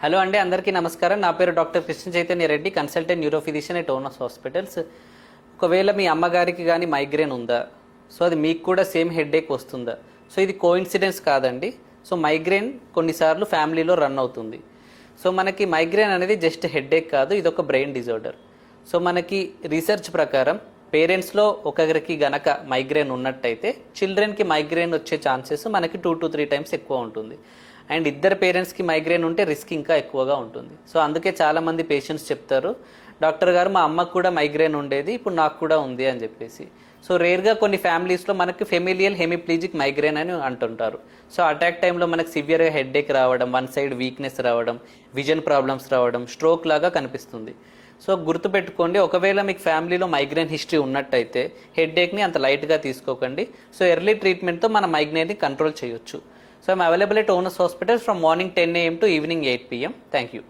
Hello అండి, అందరికీ నమస్కారం. నా పేరు doctor Krishna Chaitanya Reddy, consultant neuro physician at onus hospitals. ఒకవేళ మీ అమ్మగారికి కానీ మైగ్రేన్ ఉందా, సో అది మీకు కూడా సేమ్ హెడేక్ వస్తుందా? సో ఇది కోఇన్సిడెన్స్ కాదండి. సో మైగ్రేన్ కొన్నిసార్లు ఫ్యామిలీలో రన్ అవుతుంది. సో మనకి మైగ్రేన్ అనేది జస్ట్ హెడేక్ కాదు, ఇది ఒక బ్రెయిన్ డిజార్డర్. సో మనకి రీసెర్చ్ ప్రకారం పేరెంట్స్లో ఒకరికి గనక మైగ్రేన్ ఉన్నట్టయితే చిల్డ్రన్కి మైగ్రేన్ వచ్చే ఛాన్సెస్ మనకి 2 to 3 times ఎక్కువ ఉంటుంది. అండ్ ఇద్దరు పేరెంట్స్కి మైగ్రేన్ ఉంటే రిస్క్ ఇంకా ఎక్కువగా ఉంటుంది. సో అందుకే చాలామంది పేషెంట్స్ చెప్తారు, డాక్టర్ గారు మా అమ్మకు కూడా మైగ్రేన్ ఉండేది, ఇప్పుడు నాకు కూడా ఉంది అని చెప్పేసి. సో రేర్గా కొన్ని ఫ్యామిలీస్లో మనకి ఫెమిలియల్ హెమిప్లీజిక్ మైగ్రేన్ అని అంటుంటారు. సో అటాక్ టైంలో మనకు సివియర్గా హెడేక్ రావడం, వన్ సైడ్ వీక్నెస్ రావడం, విజన్ ప్రాబ్లమ్స్ రావడం, స్ట్రోక్ లాగా కనిపిస్తుంది. సో గుర్తుపెట్టుకోండి, ఒకవేళ మీకు ఫ్యామిలీలో మైగ్రేన్ హిస్టరీ ఉన్నట్టయితే హెడేక్ని అంత లైట్గా తీసుకోకండి. సో ఎర్లీ ట్రీట్మెంట్తో మన మైగ్రేన్ని కంట్రోల్ చేయొచ్చు. So I'm available at Onus Hospital from morning 10 AM to evening 8 PM. Thank you.